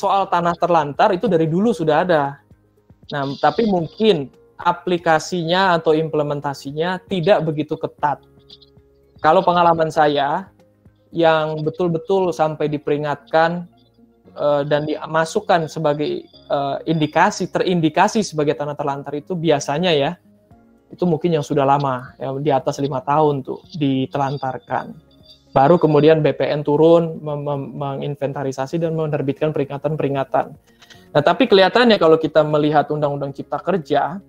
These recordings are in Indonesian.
soal tanah terlantar itu dari dulu sudah ada. Nah, tapi mungkin aplikasinya atau implementasinya tidak begitu ketat. Kalau pengalaman saya, yang betul-betul sampai diperingatkan dan dimasukkan sebagai terindikasi sebagai tanah terlantar itu biasanya ya, itu mungkin yang sudah lama, ya, di atas 5 tahun tuh ditelantarkan. Baru kemudian BPN turun menginventarisasi dan menerbitkan peringatan-peringatan. Nah, tapi kelihatannya kalau kita melihat Undang-Undang Cipta Kerja,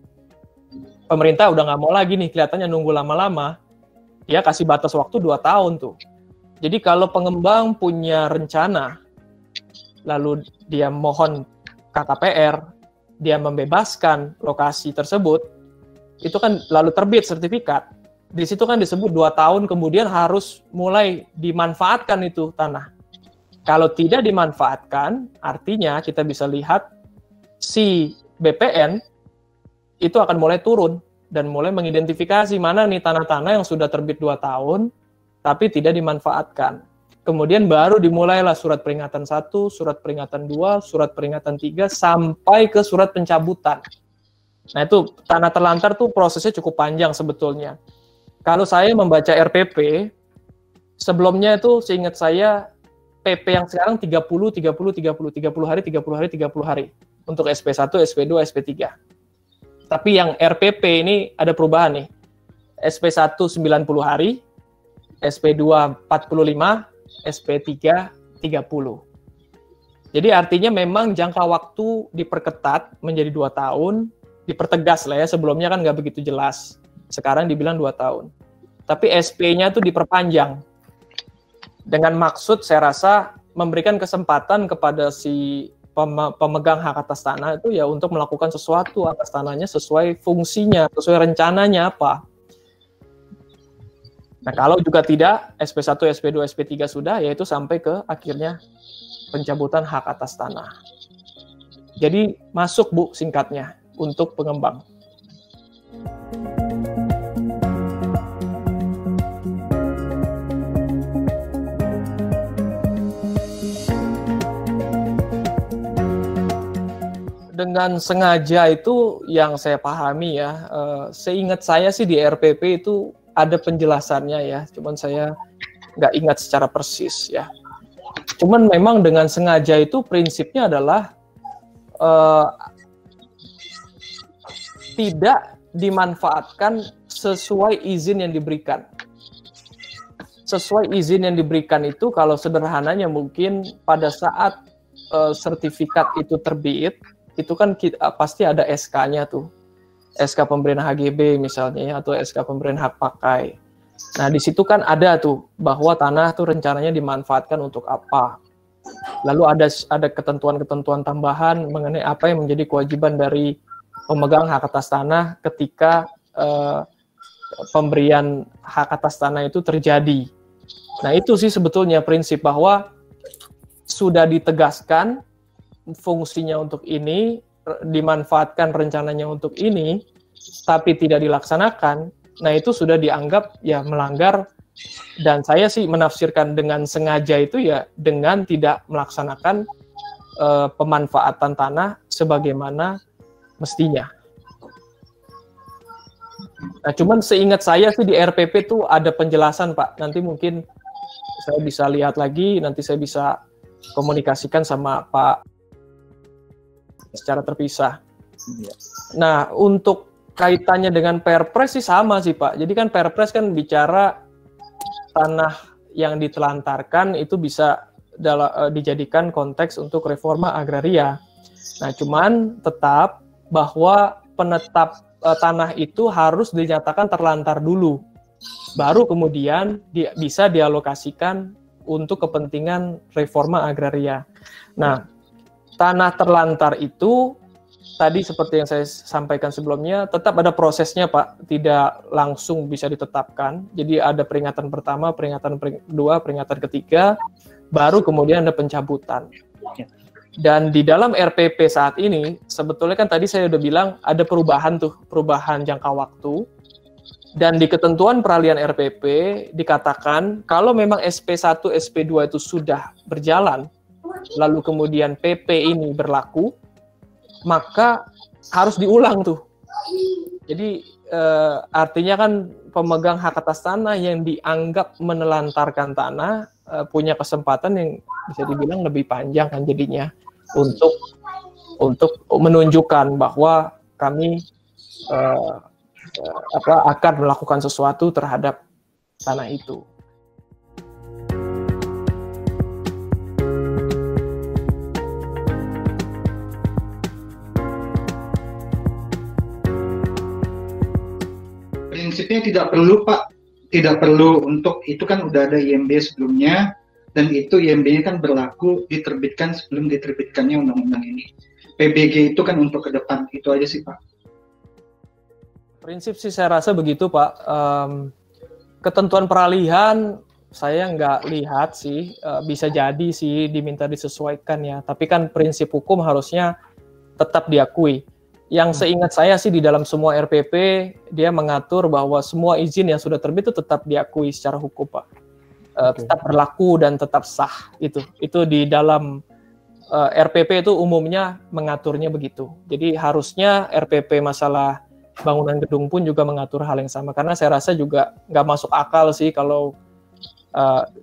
pemerintah udah nggak mau lagi nih, kelihatannya nunggu lama-lama, dia kasih batas waktu 2 tahun tuh. Jadi kalau pengembang punya rencana, lalu dia mohon KKPR, dia membebaskan lokasi tersebut, itu kan lalu terbit sertifikat. Di situ kan disebut 2 tahun kemudian harus mulai dimanfaatkan itu tanah. Kalau tidak dimanfaatkan, artinya kita bisa lihat si BPN itu akan mulai turun dan mulai mengidentifikasi mana nih tanah-tanah yang sudah terbit 2 tahun, tapi tidak dimanfaatkan. Kemudian baru dimulailah surat peringatan 1, surat peringatan 2, surat peringatan 3, sampai ke surat pencabutan. Nah itu tanah terlantar tuh prosesnya cukup panjang sebetulnya. Kalau saya membaca RPP, sebelumnya itu seingat saya PP yang sekarang 30 hari untuk SP1, SP2, SP3. Tapi yang RPP ini ada perubahan nih. SP1 90 hari, SP2 45, SP3 30. Jadi artinya memang jangka waktu diperketat menjadi 2 tahun, dipertegas lah ya, sebelumnya kan nggak begitu jelas. Sekarang dibilang 2 tahun. Tapi SP-nya itu diperpanjang. Dengan maksud saya rasa memberikan kesempatan kepada si pemegang hak atas tanah itu ya untuk melakukan sesuatu atas tanahnya sesuai fungsinya, sesuai rencananya apa. Nah, kalau juga tidak, SP1, SP2, SP3 sudah, yaitu sampai ke akhirnya pencabutan hak atas tanah. Jadi, masuk Bu singkatnya untuk pengembang. Dengan sengaja itu yang saya pahami ya, seingat saya sih di RPP itu ada penjelasannya ya, cuman saya nggak ingat secara persis ya. Cuman memang dengan sengaja itu prinsipnya adalah tidak dimanfaatkan sesuai izin yang diberikan. Sesuai izin yang diberikan itu kalau sederhananya mungkin pada saat sertifikat itu terbit, itu kan pasti ada SK-nya tuh. SK pemberian HGB misalnya ya, atau SK pemberian hak pakai. Nah, di situ kan ada tuh bahwa tanah tuh rencananya dimanfaatkan untuk apa. Lalu ada ketentuan-ketentuan tambahan mengenai apa yang menjadi kewajiban dari pemegang hak atas tanah ketika pemberian hak atas tanah itu terjadi. Nah, itu sih sebetulnya prinsip bahwa sudah ditegaskan fungsinya untuk ini, dimanfaatkan rencananya untuk ini, tapi tidak dilaksanakan, nah itu sudah dianggap ya melanggar, dan saya sih menafsirkan dengan sengaja itu ya dengan tidak melaksanakan pemanfaatan tanah sebagaimana mestinya. Nah, cuman seingat saya sih di RPP tuh ada penjelasan Pak, nanti mungkin saya bisa lihat lagi, nanti saya bisa komunikasikan sama Pak secara terpisah. Nah, untuk kaitannya dengan Perpres sih sama sih Pak. Jadi kan Perpres kan bicara tanah yang ditelantarkan itu bisa dijadikan konteks untuk reforma agraria. Nah, cuman tetap bahwa penetap tanah itu harus dinyatakan terlantar dulu. Baru kemudian bisa dialokasikan untuk kepentingan reforma agraria. Nah, tanah terlantar itu tadi seperti yang saya sampaikan sebelumnya tetap ada prosesnya Pak, tidak langsung bisa ditetapkan. Jadi ada peringatan pertama, peringatan kedua, peringatan ketiga, baru kemudian ada pencabutan. Dan di dalam RPP saat ini sebetulnya kan tadi saya udah bilang ada perubahan tuh, perubahan jangka waktu. Dan di ketentuan peralihan RPP dikatakan kalau memang SP1, SP2 itu sudah berjalan, lalu kemudian PP ini berlaku, maka harus diulang tuh. Jadi artinya kan pemegang hak atas tanah yang dianggap menelantarkan tanah punya kesempatan yang bisa dibilang lebih panjang kan jadinya untuk menunjukkan bahwa kami akan melakukan sesuatu terhadap tanah itu. Prinsipnya tidak perlu Pak, tidak perlu untuk itu kan udah ada IMB sebelumnya dan itu IMB-nya kan berlaku diterbitkan sebelum diterbitkannya undang-undang ini. PBG itu kan untuk ke depan, itu aja sih Pak. Prinsip sih saya rasa begitu Pak. Ketentuan peralihan saya nggak lihat sih, bisa jadi sih diminta disesuaikan ya. Tapi kan prinsip hukum harusnya tetap diakui. Yang seingat saya sih di dalam semua RPP dia mengatur bahwa semua izin yang sudah terbit itu tetap diakui secara hukum Pak, tetap berlaku dan tetap sah itu di dalam RPP itu umumnya mengaturnya begitu. Jadi harusnya RPP masalah bangunan gedung pun juga mengatur hal yang sama karena saya rasa juga nggak masuk akal sih kalau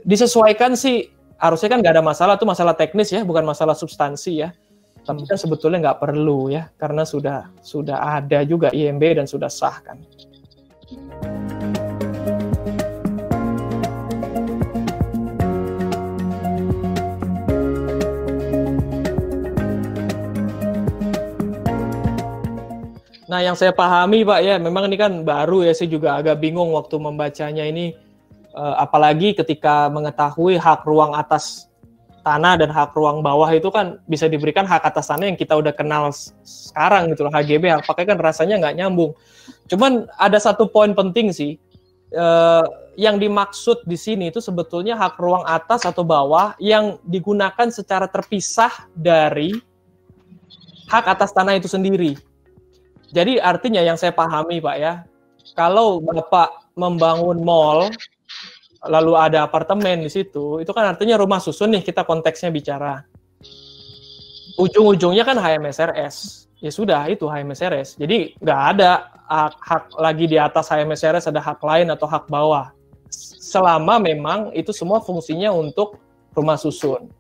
disesuaikan sih harusnya kan nggak ada masalah, itu masalah teknis ya bukan masalah substansi ya. Tapi kan sebetulnya nggak perlu ya, karena sudah ada juga IMB dan sudah sah kan. Nah, yang saya pahami Pak ya, memang ini kan baru ya, saya juga agak bingung waktu membacanya ini, apalagi ketika mengetahui hak ruang atas tanah dan hak ruang bawah itu kan bisa diberikan hak atas tanah yang kita udah kenal sekarang gitu loh, HGB, hak pakai kan rasanya nggak nyambung. Cuman ada satu poin penting sih, yang dimaksud di sini itu sebetulnya hak ruang atas atau bawah yang digunakan secara terpisah dari hak atas tanah itu sendiri. Jadi artinya yang saya pahami Pak ya, kalau Bapak membangun mall lalu ada apartemen di situ, itu kan artinya rumah susun nih, kita konteksnya bicara. Ujung-ujungnya kan HMSRS. Ya sudah, itu HMSRS. Jadi nggak ada hak lagi di atas HMSRS, ada hak lain atau hak bawah. Selama memang itu semua fungsinya untuk rumah susun.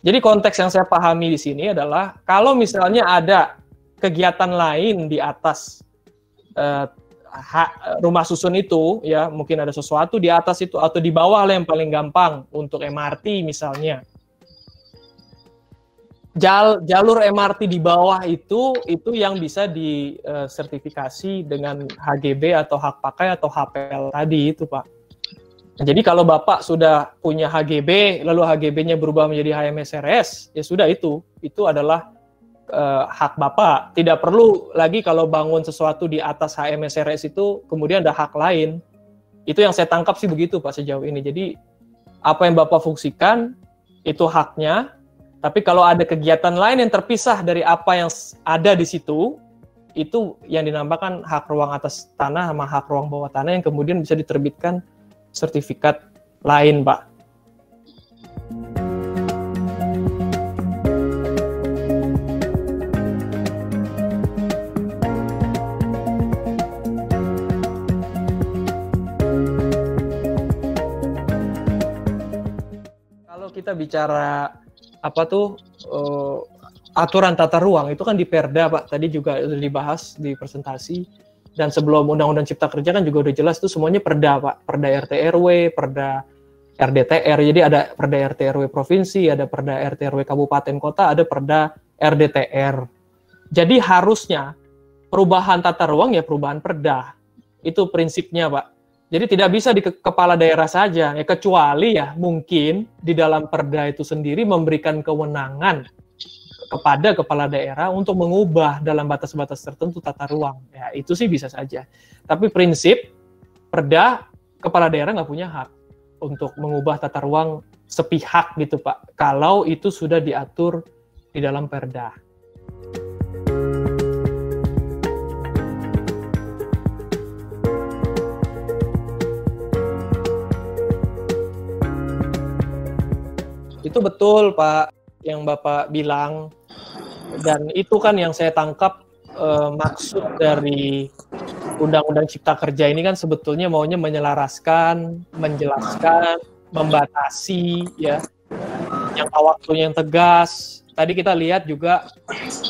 Jadi konteks yang saya pahami di sini adalah, kalau misalnya ada kegiatan lain di atas rumah susun itu ya, mungkin ada sesuatu di atas itu atau di bawah lah yang paling gampang untuk MRT misalnya. Jalur MRT di bawah itu yang bisa disertifikasi dengan HGB atau hak pakai atau HPL tadi itu Pak. Jadi kalau Bapak sudah punya HGB lalu HGB-nya berubah menjadi HMSRS, ya sudah itu adalah hak Bapak. Tidak perlu lagi kalau bangun sesuatu di atas HMSRS itu kemudian ada hak lain. Itu yang saya tangkap sih begitu Pak sejauh ini. Jadi apa yang Bapak fungsikan itu haknya, tapi kalau ada kegiatan lain yang terpisah dari apa yang ada di situ, itu yang dinamakan hak ruang atas tanah sama hak ruang bawah tanah yang kemudian bisa diterbitkan sertifikat lain Pak. Kita bicara aturan tata ruang itu kan di Perda Pak, tadi juga sudah dibahas di presentasi, dan sebelum Undang-Undang Cipta Kerja kan juga udah jelas itu semuanya Perda Pak, Perda RT RW, Perda RDTR, jadi ada Perda RT RW provinsi, ada Perda RT RW kabupaten kota, ada Perda RDTR. Jadi harusnya perubahan tata ruang ya perubahan Perda, itu prinsipnya Pak. Jadi tidak bisa di kepala daerah saja, ya kecuali ya mungkin di dalam Perda itu sendiri memberikan kewenangan kepada kepala daerah untuk mengubah dalam batas-batas tertentu tata ruang. Ya itu sih bisa saja. Tapi prinsip Perda, kepala daerah nggak punya hak untuk mengubah tata ruang sepihak gitu Pak, kalau itu sudah diatur di dalam Perda. Itu betul Pak. yang Bapak bilang, dan itu kan yang saya tangkap maksud dari Undang-Undang Cipta Kerja ini kan sebetulnya maunya menyelaraskan, menjelaskan, membatasi, ya, jangka waktunya yang tegas. Tadi kita lihat juga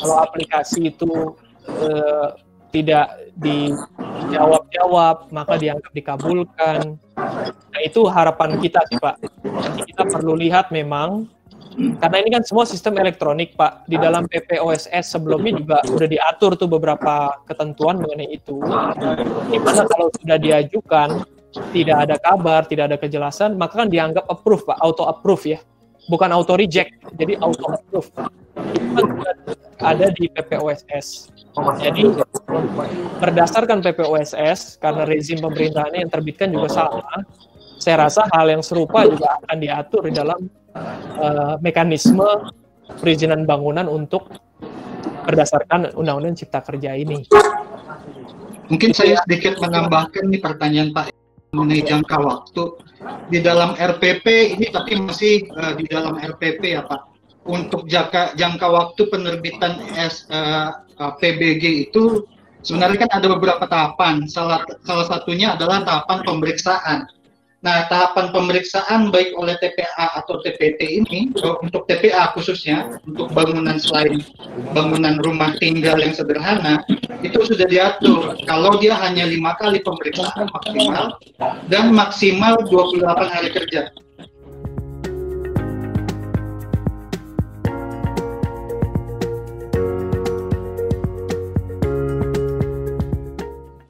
kalau aplikasi itu tidak dijawab-jawab, maka dianggap dikabulkan. Nah, itu harapan kita sih, Pak. Nanti kita perlu lihat memang, karena ini kan semua sistem elektronik, Pak. Di dalam PPOSS sebelumnya juga sudah diatur tuh beberapa ketentuan mengenai itu. Dimana kalau sudah diajukan, tidak ada kabar, tidak ada kejelasan, maka kan dianggap approve, Pak. Auto-approve ya. Bukan auto-reject, jadi auto-approve. Itu kan sudah ada di PPOSS. Jadi berdasarkan PPOSS, karena rezim pemerintahannya yang terbitkan juga sama, saya rasa hal yang serupa juga akan diatur di dalam mekanisme perizinan bangunan untuk berdasarkan Undang-Undang Cipta Kerja ini. Mungkin saya sedikit menambahkan nih pertanyaan Pak mengenai jangka waktu di dalam RPP ini, tapi masih di dalam RPP ya Pak. Untuk jangka waktu penerbitan PBG itu sebenarnya kan ada beberapa tahapan. Salah satunya adalah tahapan pemeriksaan. Nah, tahapan pemeriksaan baik oleh TPA atau TPT ini, untuk TPA khususnya, untuk bangunan selain bangunan rumah tinggal yang sederhana, itu sudah diatur. Kalau dia hanya 5 kali pemeriksaan maksimal, dan maksimal 28 hari kerja.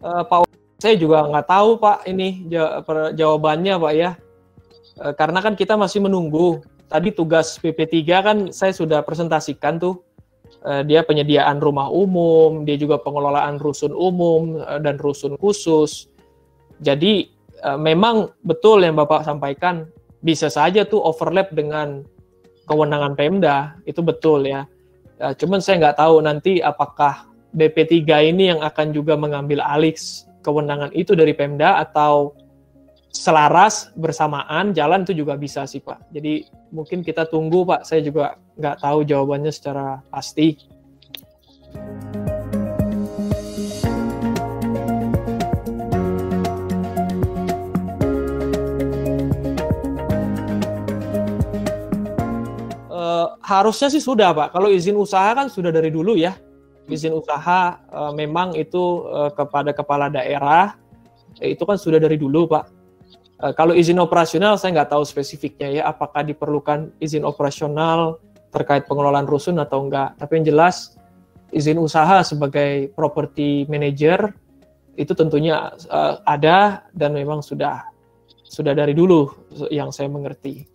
Pak, saya juga nggak tahu Pak ini jawabannya Pak ya, karena kan kita masih menunggu. Tadi tugas PP3 kan saya sudah presentasikan tuh, dia penyediaan rumah umum, dia juga pengelolaan rusun umum dan rusun khusus. Jadi memang betul yang Bapak sampaikan, bisa saja tuh overlap dengan kewenangan Pemda, itu betul ya. Cuman saya nggak tahu nanti apakah BP3 ini yang akan juga mengambil alih kewenangan itu dari Pemda atau selaras bersamaan jalan, itu juga bisa sih Pak. Jadi mungkin kita tunggu Pak, saya juga nggak tahu jawabannya secara pasti. Harusnya sih sudah Pak, kalau izin usaha kan sudah dari dulu ya. Izin usaha memang itu kepada kepala daerah, itu kan sudah dari dulu Pak. Kalau izin operasional saya nggak tahu spesifiknya ya, apakah diperlukan izin operasional terkait pengelolaan rusun atau enggak. Tapi yang jelas izin usaha sebagai property manager itu tentunya ada dan memang sudah dari dulu yang saya mengerti.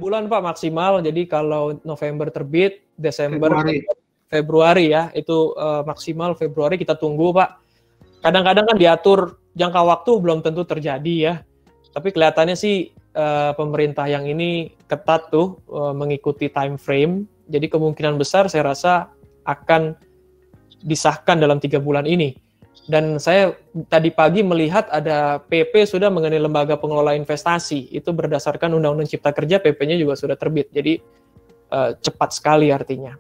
Bulan Pak maksimal, jadi kalau November terbit, Desember, Februari ya, itu maksimal Februari kita tunggu Pak. Kadang-kadang kan diatur jangka waktu belum tentu terjadi ya, tapi kelihatannya sih pemerintah yang ini ketat tuh mengikuti time frame, jadi kemungkinan besar saya rasa akan disahkan dalam 3 bulan ini. Dan saya tadi pagi melihat ada PP sudah mengenai lembaga pengelola investasi, itu berdasarkan Undang-Undang Cipta Kerja, PP-nya juga sudah terbit, jadi cepat sekali artinya.